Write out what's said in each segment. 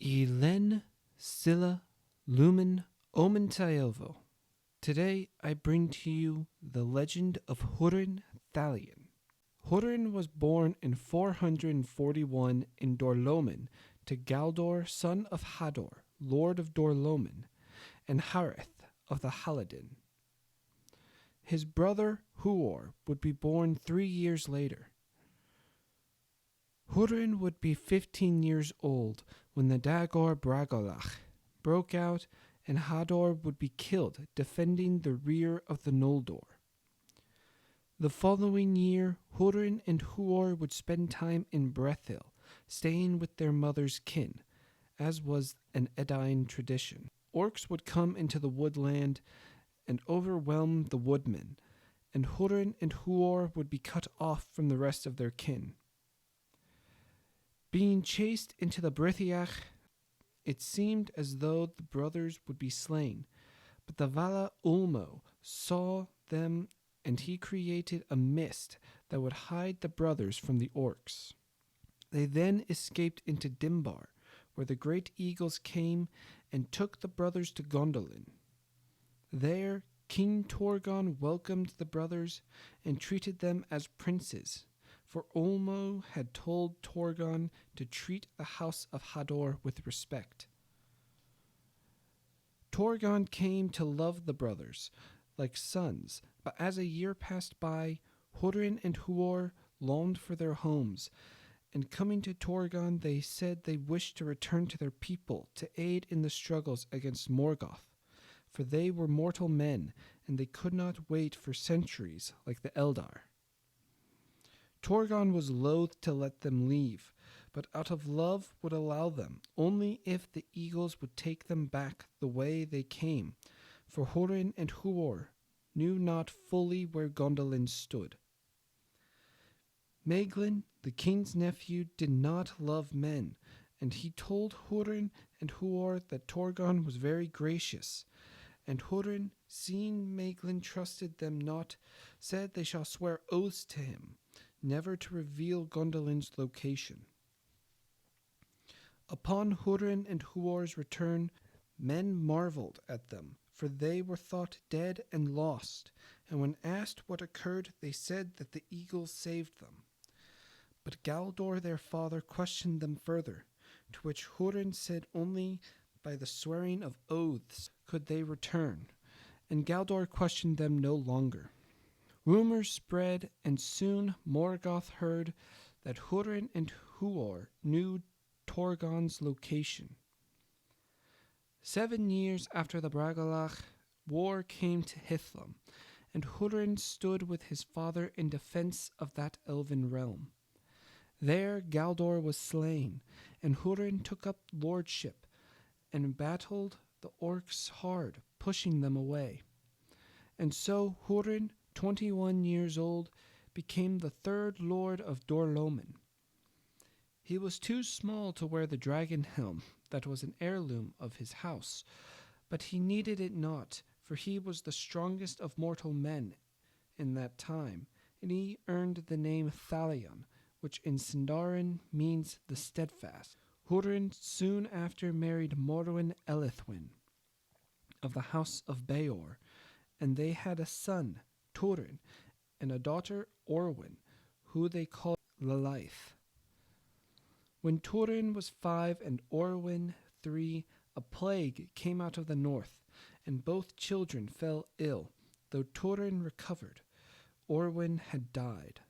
Elen Silla Lumen Omen Taelvo. Today I bring to you the legend of Hurin Thalion. Hurin was born in 441 in Dor-Lomin to Galdor, son of Hador, lord of Dor-Lomin, and Harith of the Haladin. His brother Huor would be born 3 years later. Hurin would be 15 years old when the Dagor Bragolach broke out and Hador would be killed defending the rear of the Noldor. The following year, Hurin and Huor would spend time in Brethil, staying with their mother's kin, as was an Edain tradition. Orcs would come into the woodland and overwhelm the woodmen, and Hurin and Huor would be cut off from the rest of their kin. Being chased into the Brithiach, it seemed as though the brothers would be slain, but the Vala Ulmo saw them and he created a mist that would hide the brothers from the orcs. They then escaped into Dimbar, where the great eagles came and took the brothers to Gondolin. There, King Torgon welcomed the brothers and treated them as princes, for Ulmo had told Torgon to treat the house of Hador with respect. Torgon came to love the brothers like sons, but as a year passed by, Hurin and Huor longed for their homes, and coming to Torgon they said they wished to return to their people to aid in the struggles against Morogth, for they were mortal men, and they could not wait for centuries like the Eldar. Torgon was loath to let them leave, but out of love would allow them, only if the eagles would take them back the way they came, for Hurin and Huor knew not fully where Gondolin stood. Maeglin, the king's nephew, did not love men, and he told Hurin and Huor that Torgon was very gracious, and Hurin, seeing Maeglin trusted them not, said they shall swear oaths to him, never to reveal Gondolin's location. Upon Hurin and Huor's return, men marveled at them, for they were thought dead and lost, and when asked what occurred, they said that the eagles saved them. But Galdor their father questioned them further, to which Hurin said only by the swearing of oaths could they return, and Galdor questioned them no longer. Rumors spread, and soon Morogth heard that Hurin and Huor knew Torgon's location. 7 years after the Bragolach, war came to Hithlum, and Hurin stood with his father in defense of that elven realm. There Galdor was slain, and Hurin took up lordship and battled the orcs hard, pushing them away. And so Hurin, 21 years old, became the third lord of Dor-Lomin. He was too small to wear the dragon helm that was an heirloom of his house, but he needed it not, for he was the strongest of mortal men in that time, and he earned the name Thalion, which in Sindarin means the steadfast. Hurin soon after married Morwen Elithwin of the house of Beor, and they had a son, Turin, and a daughter, Orwen, who they called Lalaith. When Turin was 5 and Orwen 3, a plague came out of the north, and both children fell ill. Though Turin recovered, Orwen had died.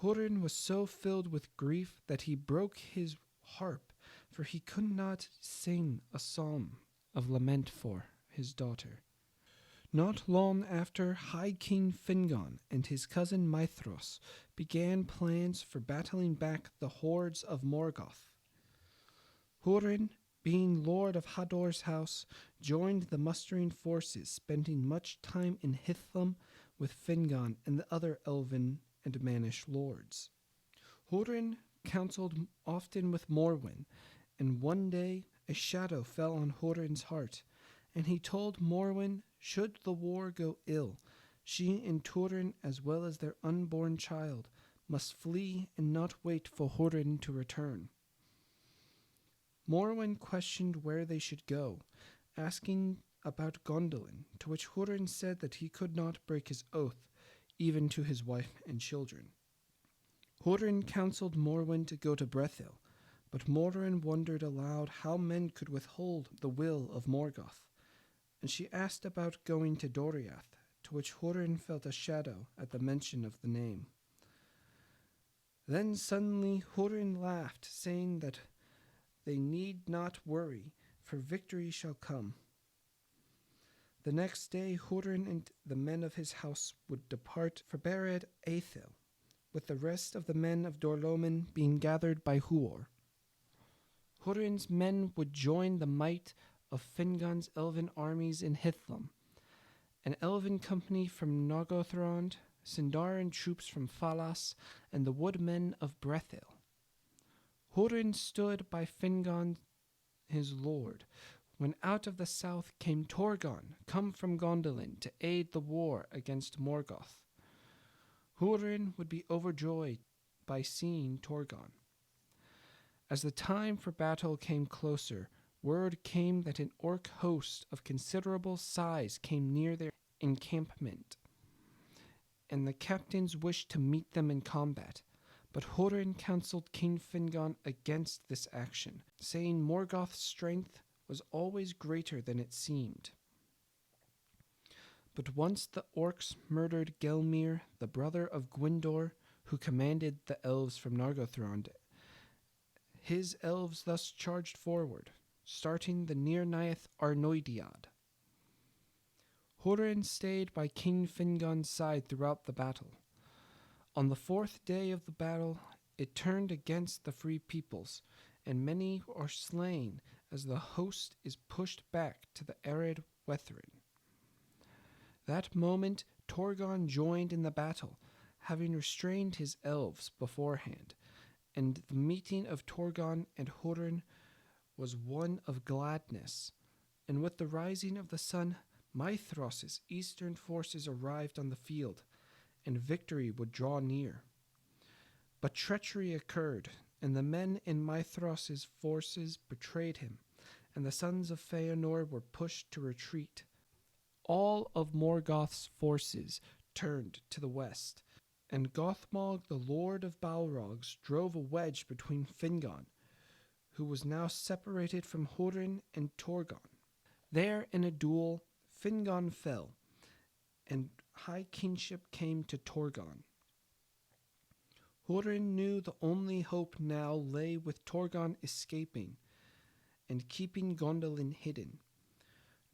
Hurin was so filled with grief that he broke his harp, for he could not sing a psalm of lament for his daughter. Not long after, High King Fingon and his cousin Maithros began plans for battling back the hordes of Morogth. Hurin, being lord of Hador's house, joined the mustering forces, spending much time in Hithlum with Fingon and the other elven and mannish lords. Hurin counseled often with Morwen, and one day a shadow fell on Hurin's heart, and he told Morwen, should the war go ill, she and Turin, as well as their unborn child, must flee and not wait for Hurin to return. Morwen questioned where they should go, asking about Gondolin, to which Hurin said that he could not break his oath, even to his wife and children. Hurin counseled Morwen to go to Brethil, but Morwen wondered aloud how men could withhold the will of Morgoth, and she asked about going to Doriath, to which Hurin felt a shadow at the mention of the name. Then suddenly Hurin laughed, saying that they need not worry, for victory shall come. The next day Hurin and the men of his house would depart for Bered Aethil, with the rest of the men of Dor-Lomin being gathered by Huor. Hurin's men would join the might of Fingon's elven armies in Hithlum, an elven company from Nargothrond, Sindarin troops from Falas, and the woodmen of Brethil. Hurin stood by Fingon his lord, when out of the south came Torgon, come from Gondolin to aid the war against Morgoth. Hurin would be overjoyed by seeing Torgon. As the time for battle came closer, word came that an orc host of considerable size came near their encampment, and the captains wished to meet them in combat. But Hurin counseled King Fingon against this action, saying Morgoth's strength was always greater than it seemed. But once the orcs murdered Gelmir, the brother of Gwyndor, who commanded the elves from Nargothrond, his elves thus charged forward, starting the near-nigh Arnoediad. Hurin stayed by King Fingon's side throughout the battle. On the fourth day of the battle, it turned against the free peoples, and many are slain as the host is pushed back to the arid Wethrin. That moment, Torgon joined in the battle, having restrained his elves beforehand, and the meeting of Torgon and Hurin was one of gladness. And with the rising of the sun, Maethros' eastern forces arrived on the field, and victory would draw near. But treachery occurred, and the men in Maethros' forces betrayed him, and the sons of Feanor were pushed to retreat. All of Morgoth's forces turned to the west, and Gothmog, the lord of Balrogs, drove a wedge between Fingon, who was now separated from Hurin and Torgon. There, in a duel, Fingon fell, and high kingship came to Torgon. Hurin knew the only hope now lay with Torgon escaping and keeping Gondolin hidden.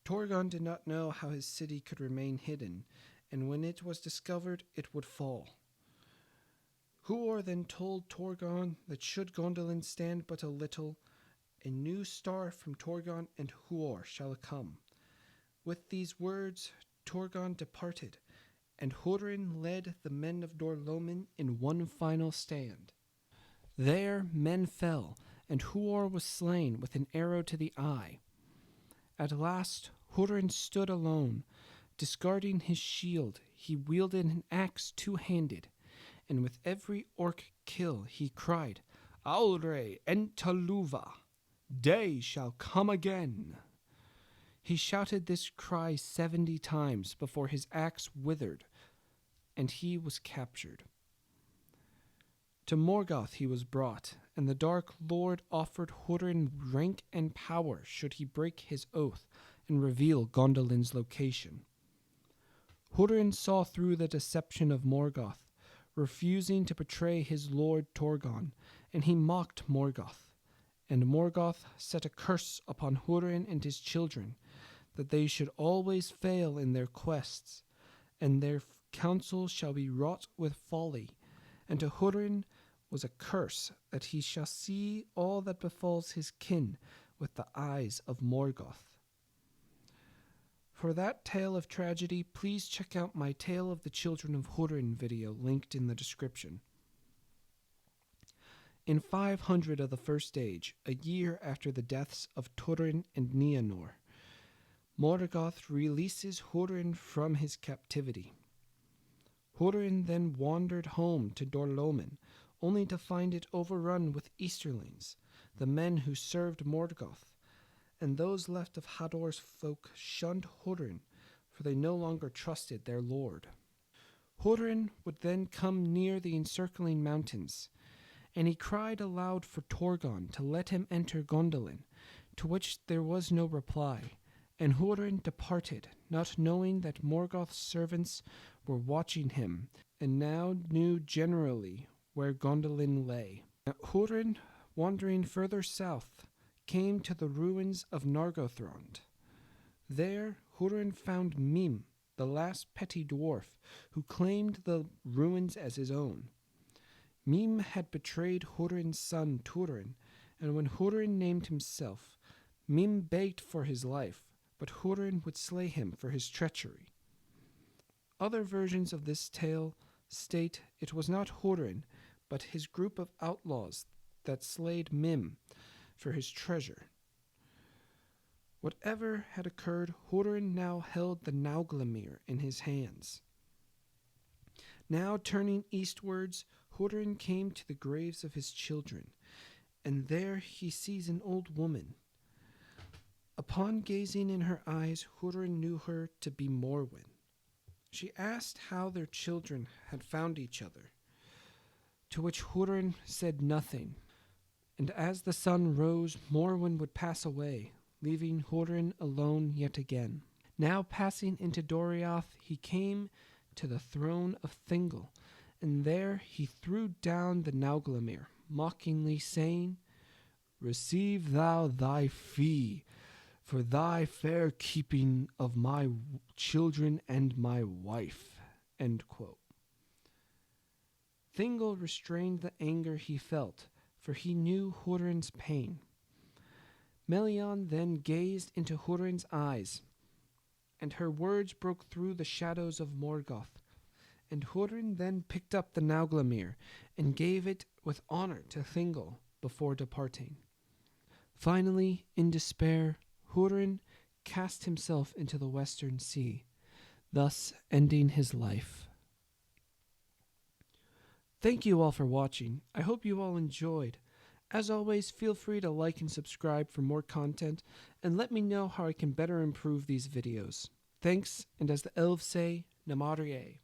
Torgon did not know how his city could remain hidden, and when it was discovered, it would fall. Huor then told Torgon that should Gondolin stand but a little, a new star from Torgon and Huor shall come. With these words, Torgon departed, and Hurin led the men of Dor-Lomin in one final stand. There men fell, and Huor was slain with an arrow to the eye. At last Hurin stood alone. Discarding his shield, he wielded an axe two-handed, and with every orc kill he cried, Aure entaluva, day shall come again. He shouted this cry 70 times before his axe withered, and he was captured. To Morgoth he was brought, and the Dark Lord offered Hurin rank and power should he break his oath and reveal Gondolin's location. Hurin saw through the deception of Morgoth, refusing to betray his lord Torgon, and he mocked Morgoth. And Morgoth set a curse upon Hurin and his children, that they should always fail in their quests, and their counsel shall be wrought with folly. And to Hurin was a curse that he shall see all that befalls his kin with the eyes of Morgoth. For that tale of tragedy, please check out my Tale of the Children of Hurin video linked in the description. In 500 of the First Age, a year after the deaths of Turin and Nienor, Morgoth releases Hurin from his captivity. Hurin then wandered home to Dor-Lomin, only to find it overrun with Easterlings, the men who served Morogth, and those left of Hador's folk shunned Hurin, for they no longer trusted their lord. Hurin would then come near the encircling mountains, and he cried aloud for Torgon to let him enter Gondolin, to which there was no reply, and Hurin departed, not knowing that Morgoth's servants were watching him, and now knew generally where Gondolin lay. Hurin, wandering further south, came to the ruins of Nargothrond. There Hurin found Mim, the last petty dwarf, who claimed the ruins as his own. Mim had betrayed Hurin's son Turin, and when Hurin named himself, Mim begged for his life, but Hurin would slay him for his treachery. Other versions of this tale state it was not Hurin, but his group of outlaws that slayed Mim for his treasure. Whatever had occurred, Hurin now held the Nauglamir in his hands. Now turning eastwards, Hurin came to the graves of his children, and there he sees an old woman. Upon gazing in her eyes, Hurin knew her to be Morwen. She asked how their children had found each other, to which Hurin said nothing, and as the sun rose, Morwen would pass away, leaving Hurin alone yet again. Now passing into Doriath, he came to the throne of Thingol, and there he threw down the Nauglamir, mockingly saying, "Receive thou thy fee for thy fair keeping of my children and my wife." End quote. Thingol restrained the anger he felt, for he knew Hurin's pain. Melion then gazed into Hurin's eyes, and her words broke through the shadows of Morgoth, and Hurin then picked up the Nauglamir and gave it with honor to Thingol before departing. Finally, in despair, Hurin cast himself into the western sea, thus ending his life. Thank you all for watching. I hope you all enjoyed. As always, feel free to like and subscribe for more content, and let me know how I can better improve these videos. Thanks, and as the elves say, Namarie.